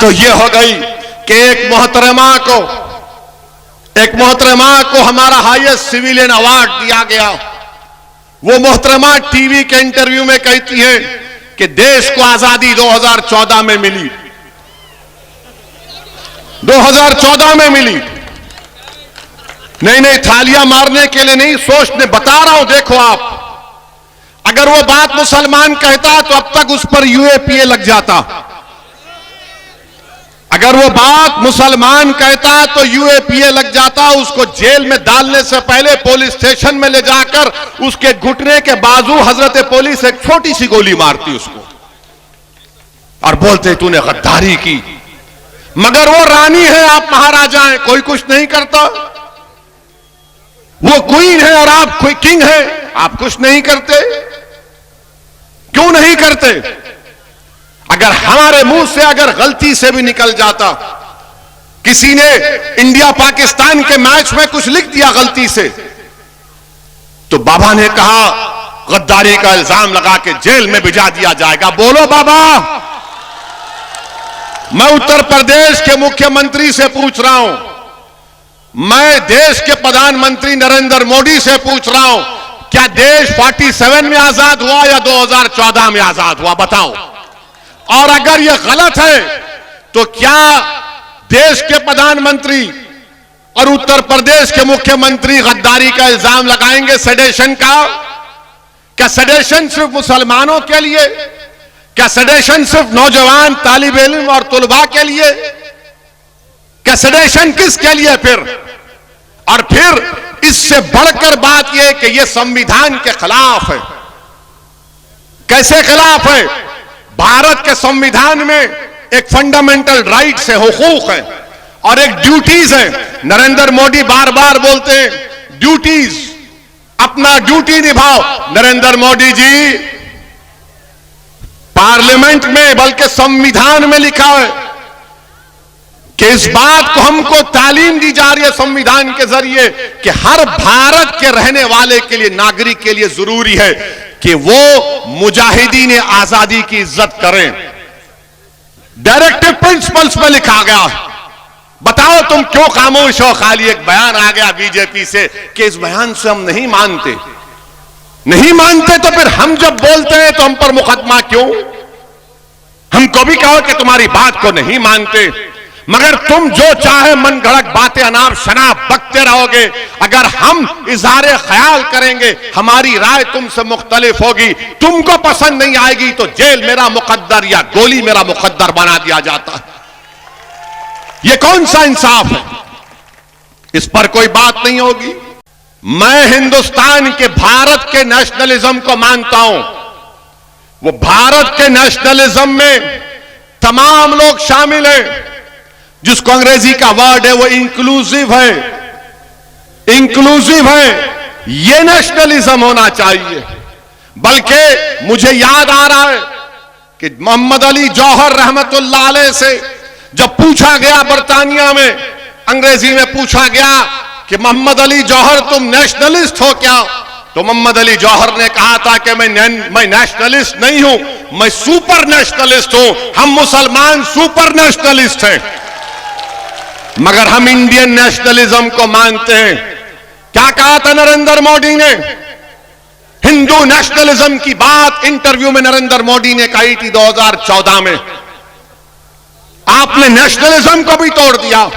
तो ये हो गई कि एक मोहतरमा को हमारा हाईएस्ट सिविलियन अवार्ड दिया गया। वो मोहतरमा टीवी के इंटरव्यू में कहती है कि देश को आजादी 2014 में मिली, 2014 में मिली। नहीं, थालियां मारने के लिए नहीं, सोचने बता रहा हूं। देखो आप, अगर वो बात मुसलमान कहता तो अब तक उस पर यूएपीए लग जाता। अगर वो बात मुसलमान कहता तो यूएपीए लग जाता। उसको जेल में डालने से पहले पुलिस स्टेशन में ले जाकर उसके घुटने के बाजू हजरत पुलिस एक छोटी सी गोली मारती उसको और बोलते तूने गद्दारी की। मगर वो रानी है, आप महाराजा हैं, कोई कुछ नहीं करता। वो क्वीन है और आप कोई किंग है, आप कुछ नहीं करते। क्यों नहीं करते? अगर हमारे मुंह से अगर गलती से भी निकल जाता, किसी ने इंडिया पाकिस्तान के मैच में कुछ लिख दिया गलती से, तो बाबा ने कहा गद्दारी का इल्जाम लगा के जेल में भिजा दिया जाएगा। बोलो बाबा। मैं उत्तर प्रदेश के मुख्यमंत्री से पूछ रहा हूं, मैं देश के प्रधानमंत्री नरेंद्र मोदी से पूछ रहा हूं, क्या देश 47 में आजाद हुआ या 2014 में आजाद हुआ? बताओ। और अगर यह गलत है तो क्या देश के प्रधानमंत्री और उत्तर प्रदेश के मुख्यमंत्री गद्दारी का इल्जाम लगाएंगे सेडेशन का? क्या सेडेशन सिर्फ मुसलमानों के लिए? क्या सेडेशन सिर्फ नौजवान तालिब इल्म और तुलबा के लिए? क्या सेडेशन किसके लिए फिर? और फिर इससे बढ़कर बात यह कि यह संविधान के खिलाफ है। कैसे खिलाफ है? भारत के संविधान में एक फंडामेंटल राइट्स है, हुकूक है और एक ड्यूटीज है। नरेंद्र मोदी बार बार बोलते हैं ड्यूटीज, अपना ड्यूटी निभाओ। नरेंद्र मोदी जी, पार्लियामेंट में बल्कि संविधान में लिखा है कि इस बात को हमको तालीम दी जा रही है संविधान के जरिए कि हर भारत के रहने वाले के लिए, नागरिक के लिए जरूरी है कि वो मुजाहिदीन आजादी की इज्जत करें। डायरेक्टिव प्रिंसिपल्स में लिखा गया। बताओ तुम क्यों खामोश हो? खाली एक बयान आ गया बीजेपी से कि इस बयान से हम नहीं मानते। तो फिर हम जब बोलते हैं तो हम पर मुकदमा क्यों? हमको भी कहो कि तुम्हारी बात को नहीं मानते, मगर तुम जो चाहे मन गढ़क बातें अनाप शनाप बकते रहोगे। अगर हम इजहार ख्याल करेंगे, हमारी राय तुमसे मुख्तलिफ होगी, तुमको पसंद नहीं आएगी तो जेल मेरा मुकद्दर या गोली मेरा मुकद्दर बना दिया जाता है। यह कौन सा इंसाफ है? इस पर कोई बात नहीं होगी। मैं हिंदुस्तान के, भारत के नेशनलिज्म को मानता हूं। वो भारत के नेशनलिज्म में तमाम लोग शामिल हैं, जिसको अंग्रेजी का वर्ड है वो इंक्लूसिव है। इंक्लूसिव है, ये नेशनलिज्म होना चाहिए। बल्कि मुझे याद आ रहा है कि मोहम्मद अली जौहर रहमतुल्लाह अलैह से जब पूछा गया, बरतानिया में अंग्रेजी में पूछा गया कि मोहम्मद अली जौहर तुम नेशनलिस्ट हो क्या? तो मोहम्मद अली जौहर ने कहा था कि मैं नेशनलिस्ट नहीं हूं, मैं सुपर नेशनलिस्ट हूं। हम मुसलमान सुपर नेशनलिस्ट हैं, मगर हम इंडियन नेशनलिज्म को मानते हैं। क्या कहा था नरेंद्र मोदी ने? हिंदू नेशनलिज्म की बात इंटरव्यू में नरेंद्र मोदी ने कही थी 2014 में। आपने नेशनलिज्म को भी तोड़ दिया।